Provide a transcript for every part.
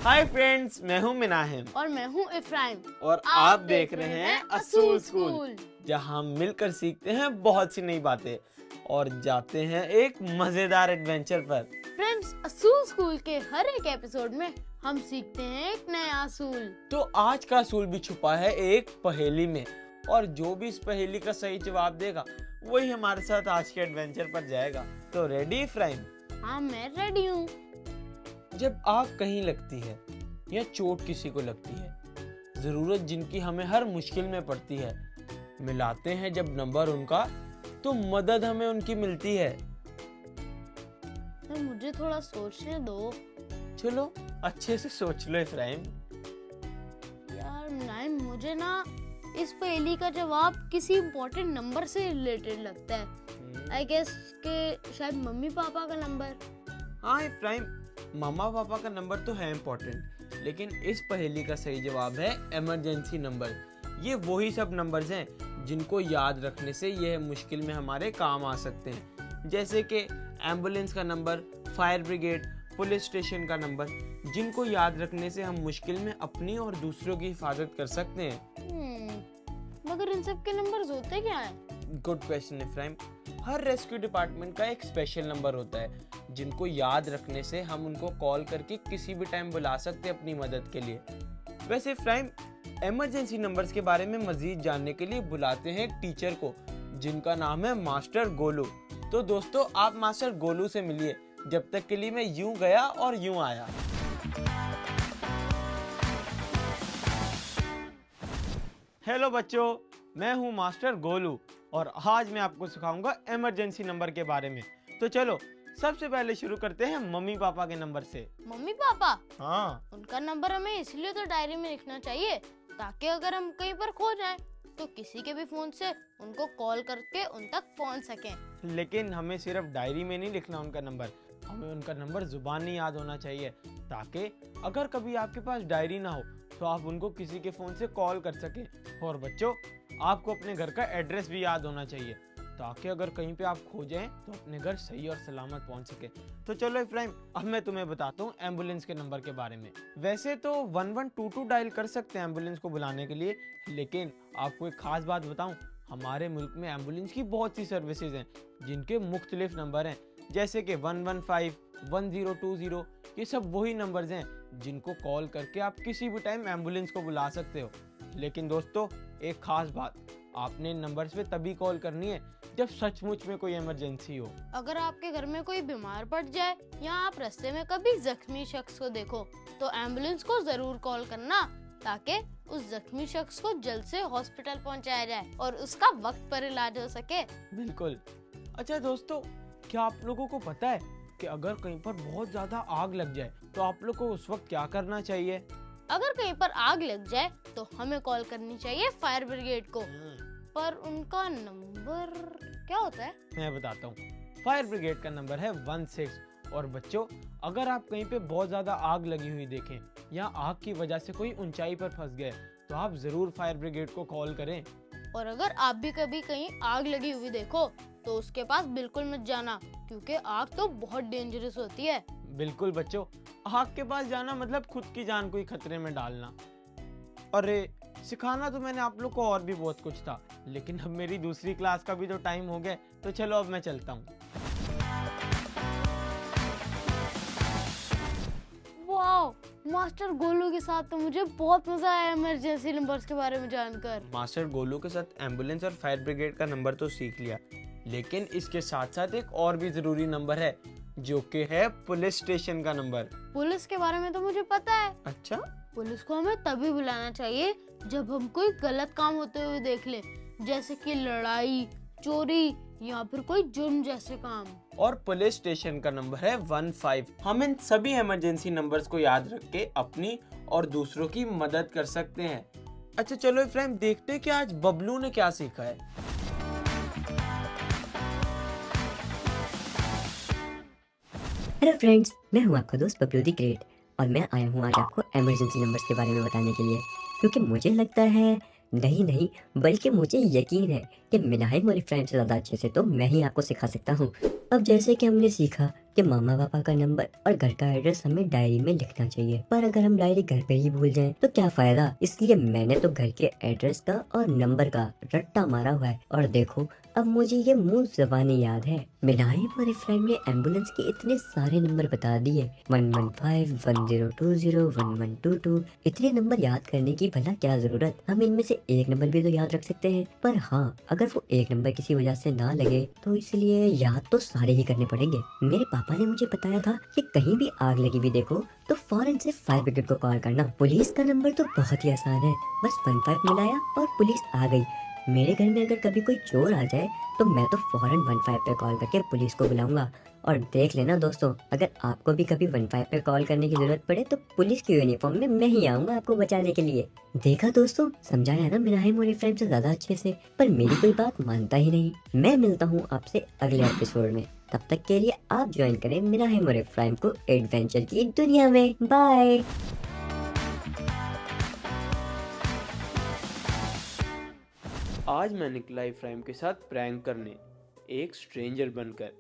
Hi friends, मैं हूँ मिनाहिम और मैं हूँ इफ्राइम और आप देख रहे हैं असूल स्कूल, जहाँ हम मिलकर सीखते हैं बहुत सी नई बातें और जाते हैं एक मजेदार एडवेंचर पर। फ्रेंड्स, असूल स्कूल के हर एक एपिसोड में हम सीखते हैं एक नया असूल। तो आज का असूल भी छुपा है एक पहेली में, और जो भी इस पहेली का सही जवाब देगा वही हमारे साथ आज के एडवेंचर पर जाएगा। तो रेडी इफ्राइम? हाँ, मैं रेडी हूँ। जब आग कहीं लगती है या चोट किसी को लगती है, जरूरत जिनकी हमें हर मुश्किल में पड़ती है, मिलाते हैं जब नंबर उनका तो मदद हमें उनकी मिलती है। तो मुझे थोड़ा सोचने दो। चलो अच्छे से सोच लो इफ्राइम। यार नाइम, मुझे ना इस पहेली का जवाब किसी इम्पोर्टेंट नंबर से रिलेटेड लगता है। आई गेस के शायद मम्मी पापा का नंबर। हाँ इफ्राइम, मामा पापा का नंबर तो है इम्पोर्टेंट, लेकिन इस पहेली का सही जवाब है इमरजेंसी नंबर। ये वही सब नंबर्स हैं जिनको याद रखने से यह मुश्किल में हमारे काम आ सकते हैं, जैसे कि एम्बुलेंस का number, fire brigade, police station का नंबर, जिनको याद रखने से हम मुश्किल में अपनी और दूसरों की हिफाजत कर सकते हैं। मगर इन सब के नंबर्स होते क्या हैं? Good question Ephraim. हर रेस्क्यू डिपार्टमेंट का एक स्पेशल नंबर होता है जिनको याद रखने से हम उनको कॉल करके किसी भी टाइम बुला सकते हैं अपनी मदद के लिए। वैसे इफ्राइम, इमरजेंसी नंबर्स के बारे में मजीद जानने के लिए बुलाते हैं एक टीचर को जिनका नाम है मास्टर गोलू। तो दोस्तों, आप मास्टर गोलू से मिलिए। जब तक के लिए मैं यूं गया और यूं आया। हेलो बच्चों, मैं हूं मास्टर गोलू और आज मैं आपको सिखाऊंगा इमरजेंसी नंबर के बारे में। तो चलो सबसे पहले शुरू करते हैं मम्मी पापा के नंबर से। Mummy papa? हाँ, उनका नंबर हमें इसलिए तो डायरी में लिखना चाहिए ताकि अगर हम कहीं पर खो जाएं तो किसी के भी फोन से उनको कॉल करके उन तक पहुंच सकें। लेकिन हमें सिर्फ डायरी में नहीं लिखना उनका नंबर, हमें उनका नंबर जुबानी याद होना चाहिए ताकि अगर कभी आपके पास डायरी ना हो तो आप उनको किसी के फोन से कॉल कर सके। और बच्चों, आपको अपने घर का एड्रेस भी याद होना चाहिए ताकि अगर कहीं पे आप खो जाएं तो अपने घर सही और सलामत पहुंच सके। तो चलो इफ्राइम, अब मैं तुम्हें बताता हूँ एम्बुलेंस के नंबर के बारे में। वैसे तो 1122 डायल कर सकते हैं एम्बुलेंस को बुलाने के लिए, लेकिन आपको एक खास बात बताऊं, हमारे मुल्क में एम्बुलेंस की बहुत सी सर्विसेज हैं जिनके मुख्तलिफ नंबर हैं, जैसे कि 115, 1020। ये सब वही नंबर्स हैं जिनको कॉल करके आप किसी भी टाइम एम्बुलेंस को बुला सकते हो। लेकिन दोस्तों, एक खास बात, आपने इन नंबर्स पे तभी कॉल करनी है जब सचमुच में कोई इमरजेंसी हो। अगर आपके घर में कोई बीमार पड़ जाए या आप रास्ते में कभी जख्मी शख्स को देखो तो एम्बुलेंस को जरूर कॉल करना ताकि उस जख्मी शख्स को जल्द से हॉस्पिटल पहुंचाया जाए और उसका वक्त पर इलाज हो सके। बिल्कुल। अच्छा दोस्तों, क्या आप लोगों को पता है कि अगर कहीं पर बहुत ज्यादा आग लग जाए तो आप लोग को उस वक्त क्या करना चाहिए? अगर कहीं पर आग लग जाए तो हमें कॉल करनी चाहिए फायर ब्रिगेड को। पर उनका नंबर क्या होता है? मैं बताता हूँ। फायर ब्रिगेड का नंबर है 16। और बच्चों, अगर आप कहीं पे बहुत ज्यादा आग लगी हुई देखें या आग की वजह से कोई ऊंचाई पर फंस गए तो आप जरूर फायर ब्रिगेड को कॉल करें। और अगर आप भी कभी कहीं आग लगी हुई देखो तो उसके पास बिल्कुल मत जाना, क्योंकि आग तो बहुत डेंजरस होती है। बिल्कुल बच्चों, आग के पास जाना मतलब खुद की जान को ही खतरे में डालना। अरे, सिखाना तो मैंने आप लोग को और भी बहुत कुछ था, लेकिन अब मेरी दूसरी क्लास का भी तो टाइम हो गया, तो चलो अब मैं चलता हूँ। वाओ, मास्टर गोलू के साथ तो मुझे बहुत मजा आया इमरजेंसी नंबर्स के बारे में जानकर। मास्टर गोलू के साथ एम्बुलेंस और फायर ब्रिगेड का नंबर तो सीख लिया, लेकिन इसके साथ साथ एक और भी जरूरी नंबर है जो कि है पुलिस स्टेशन का नंबर। पुलिस के बारे में तो मुझे पता है। अच्छा? पुलिस को हमें तभी बुलाना चाहिए जब हम कोई गलत काम होते हुए देख लें, जैसे कि लड़ाई, चोरी या फिर कोई जुर्म जैसे काम। और पुलिस स्टेशन का नंबर है 15। हम इन सभी इमरजेंसी नंबर्स को याद रख के अपनी और दूसरों की मदद कर सकते हैं। अच्छा चलो इफ्राइम, देखते हैं कि आज बबलू ने क्या सीखा है। हेलो फ्रेंड्स, मैं हूं आपका दोस्त बबलू द ग्रेट और मैं आया हूं आज आपको इमरजेंसी नंबर्स के बारे में बताने के लिए, क्योंकि मुझे लगता है नहीं बल्कि मुझे यकीन है कि मिनाहिम और फ्रेंड्स से ज़्यादा अच्छे से तो मैं ही आपको सिखा सकता हूँ। अब जैसे कि हमने सीखा कि मामा पापा का नंबर और घर का एड्रेस हमें डायरी में लिखना चाहिए, पर अगर हम डायरी घर पे ही भूल जाएं तो क्या फायदा। इसलिए मैंने तो घर के एड्रेस का और नंबर का रट्टा मारा हुआ है और देखो अब मुझे ये मुंह ज़बानी याद है। मिनाहिम और इफ्राहिम ने एम्बुलेंस के इतने सारे नंबर बता दिए, 115, 1020, 1122। इतने नंबर याद करने की भला क्या जरूरत, हम इनमें से एक नंबर भी तो याद रख सकते हैं। पर हाँ, अगर वो एक नंबर किसी वजह से ना लगे तो इसलिए याद तो सारे ही करने पड़ेंगे। मेरे पापा ने मुझे बताया था कि कहीं भी आग लगी हुई देखो तो फौरन से फायर ब्रिगेड को कॉल करना। पुलिस का नंबर तो बहुत ही आसान है, बस 15 मिलाया और पुलिस आ गई। मेरे घर में अगर कभी कोई चोर आ जाए तो मैं तो फौरन 15 पे कॉल करके पुलिस को बुलाऊंगा। और देख लेना दोस्तों, अगर आपको भी कभी 15 पे कॉल करने की जरूरत पड़े तो पुलिस की यूनिफॉर्म में मैं ही आऊंगा आपको बचाने के लिए। देखा दोस्तों, समझाया ना मिनाहिम और इफ्राहिम से ज्यादा अच्छे से, पर मेरी कोई बात मानता ही नहीं। मैं मिलता हूँ आपसे अगले एपिसोड में, तब तक के लिए आप ज्वाइन करें मिनाहिम और इफ्राहिम को एडवेंचर की दुनिया में। बाय। आज मैं निकला इफ्राहिम के साथ प्रैंक करने, एक स्ट्रेंजर बनकर,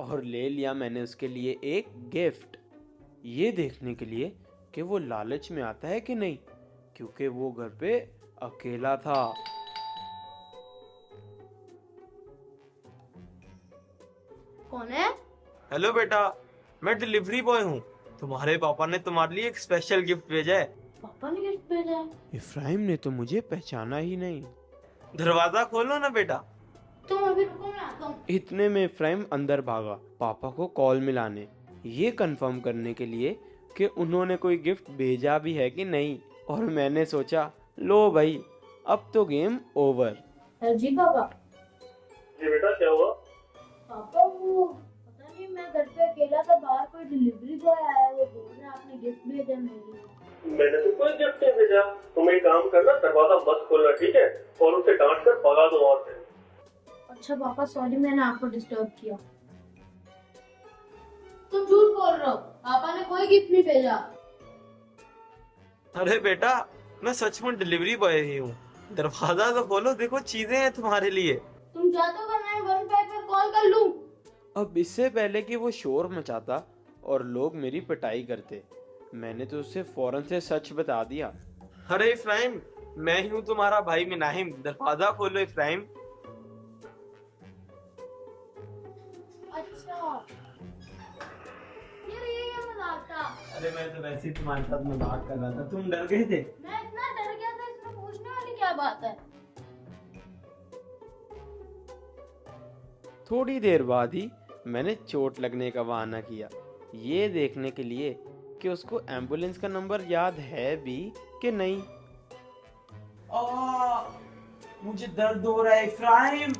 और ले लिया मैंने उसके लिए एक गिफ्ट, ये देखने के लिए कि वो लालच में आता है कि नहीं, क्योंकि वो घर पे अकेला था। कौन है? हेलो बेटा, मैं डिलीवरी बॉय हूँ। तुम्हारे पापा ने तुम्हारे लिए एक स्पेशल गिफ्ट भेजा है। पापा ने गिफ्ट भेजा है? इफ्राहिम ने तो मुझे पहचाना ही नहीं। दरवाजा खोलो ना बेटा। तुम अभी रुको, मैं आता हूँ। इतने में इफ्राहिम अंदर भागा पापा को कॉल मिलाने, ये कंफर्म करने के लिए कि उन्होंने कोई गिफ्ट भेजा भी है कि नहीं। और मैंने सोचा लो भाई, अब तो गेम ओवर। जी पापा। जी बेटा, क्या हुआ? पापा वो पता नहीं, मैं घर पे अकेला था, बाहर कोई डिलीवरी बॉय आया, वो बोल रहे आपने गिफ्ट भेजा मेरे लिए। मैंने तो कोई गिफ्ट नहीं भेजा। तुम एक काम करना, दरवाजा मत खोलना, ठीक है? और उसे डांट कर भगा दो वहाँ से। अच्छा पापा, सॉरी मैंने आपको डिस्टर्ब किया। तुम झूठ बोल रहे हो, पापा ने कोई गिफ्ट नहीं भेजा। अरे बेटा, मैं सच में डिलीवरी बॉय ही हूँ। दरवाजा तो खोलो, देखो चीजें हैं तुम्हारे लिए। तुम चाहते हो मैं 15 पर कॉल कर लूं? अब इससे पहले कि वो शोर मचाता और लोग मेरी पिटाई करते, मैंने तो उसे फौरन से सच बता दिया। अरे इफ्राहिम, मैं ही हूँ तुम्हारा भाई मिनाहिम, दरवाजा खोलो इफ्राहिम। अच्छा, ये क्या मजाक था? अरे मैं तो वैसे ही तुम्हारे साथ मजाक कर रहा था, तुम डर गए थे। मैं इतना डर गया था, इसमें पूछने वाली क्या बात है? थोड़ी देर बाद ही मैंने चोट लगने का बहाना किया, ये देखने के लिए कि उसको एम्बुलेंस का नंबर याद है भी कि नहीं। मुझे दर्द हो रहा है इफ्राहिम।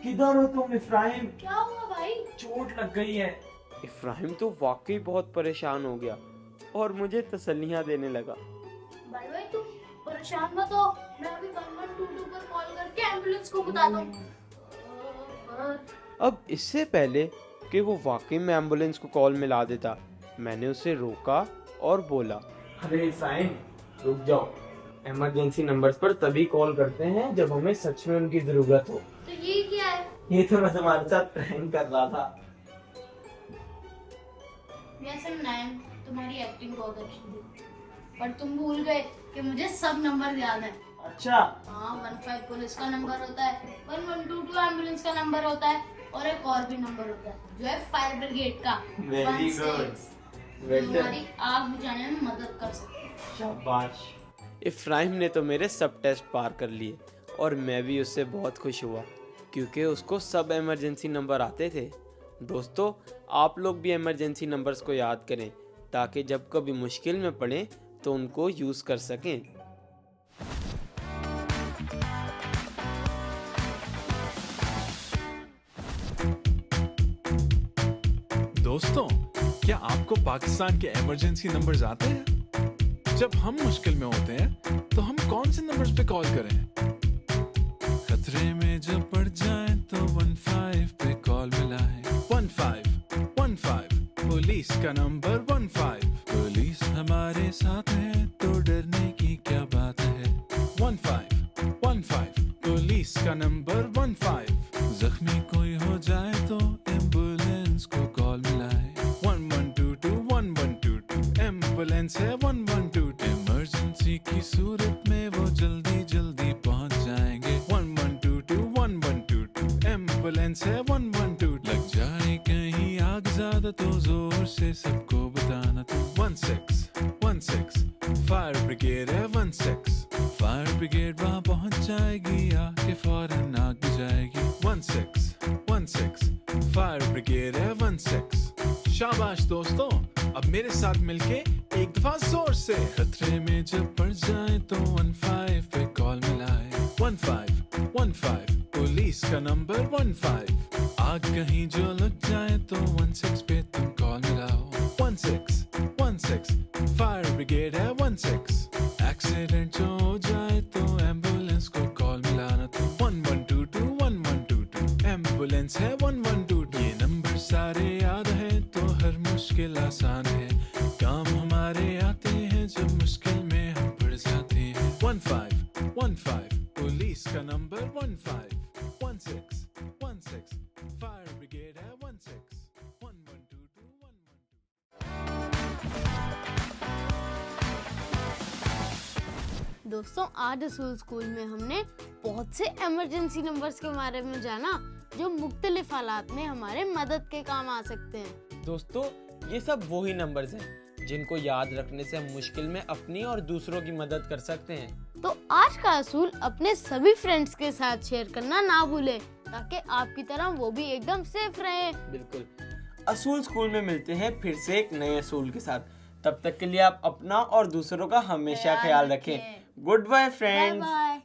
किधर हो तुम इफ्राहिम? क्या हुआ भाई? चोट लग गई है। इफ्राहिम तो वाकई बहुत परेशान हो गया और मुझे तसल्लियां देने लगा। भाई तुम परेशान मत हो, मैं अभी 1122 पर कॉल करके एम्बुलेंस को बताता हूँ। अब इससे पहले कि वो वाकई में एम्बुलेंस को कॉल मिला देता, मैंने उसे रोका और बोला, अरे इफ्राहिम रुक जाओ, इमरजेंसी नंबर्स पर तभी कॉल करते हैं जब हमें सच में उनकी जरूरत हो। तो ये क्या है? ये तो मैं तुम्हारे साथ प्रैंक कर रहा था। वैसे नाम तुम्हारी एक्टिंग बहुत अच्छी थी, पर तुम भूल गए कि मुझे सब नंबर याद है। अच्छा, हाँ, 15 पुलिस का नंबर होता है, 1122 एम्बुलेंस का नंबर होता है, और एक और भी नंबर होता है जो है फायर ब्रिगेड का। वेरी गुड, तुम्हारी आग बुझाने में मदद कर सकते हैं। शाबाश। इफ्राहिम ने तो मेरे सब टेस्ट पार कर लिए और मैं भी उससे बहुत खुश हुआ क्योंकि उसको सब इमरजेंसी नंबर आते थे। दोस्तों, आप लोग भी इमरजेंसी नंबर्स को याद करें ताकि जब कभी मुश्किल में पड़े तो उनको यूज़ कर सकें। दोस्तों, क्या आपको पाकिस्तान के इमरजेंसी नंबर्स आते हैं? जब हम मुश्किल में होते हैं तो हम कौन से नंबर्स पे कॉल करें? खतरे में जब पड़ जाए तो 15 पे कॉल मिलाएं। 15 पुलिस का नंबर 15। पुलिस हमारे साथ है तो डरने की क्या बात है। 15 पुलिस का नंबर 15। जख्मी कोई हो जाए तो एम्बुलेंस को कॉल मिलाएं। ज्यादा तो जोर से सबको बताना तुम 16 फायर ब्रिगेड है 16 फायर ब्रिगेड वहाँ पहुँच जाएगी आके फौरन आग बुझाएगी 16 फायर ब्रिगेड है 16 शाबाश दोस्तों अब मेरे साथ मिलके एक दफा जोर से खतरे में जब पड़ जाए तो 15 पे कॉल मिलाए 15 पुलिस का नंबर 15 आग कहीं जो लग जाए तो 16 पे तुम कॉल मिलाओ 16 फायर ब्रिगेड है 16 एक्सीडेंट जो हो जाए तो एम्बुलेंस को कॉल मिलाना तुम 1122 एम्बुलेंस है 1122 ये नंबर सारे याद है तो हर मुश्किल आसान है काम हमारे आते हैं जब मुश्किल में हम पड़ जाते हैं 15 पुलिस का नंबर 16 फायर ब्रिगेड है 16 दोस्तों आज असूल स्कूल में हमने बहुत से इमरजेंसी नंबर्स के बारे में जाना जो मुख्तलिफ हालात में हमारे मदद के काम आ सकते हैं। दोस्तों ये सब वही नंबर्स हैं जिनको याद रखने से हम मुश्किल में अपनी और दूसरों की मदद कर सकते हैं। तो आज का असूल अपने सभी फ्रेंड्स के साथ शेयर करना ना भूलें ताकि आपकी तरह वो भी एकदम सेफ रहे। बिल्कुल। असूल स्कूल में मिलते हैं फिर से एक नए असूल के साथ। तब तक के लिए आप अपना और दूसरों का हमेशा ख्याल रखें। Good bye friends. Bye bye.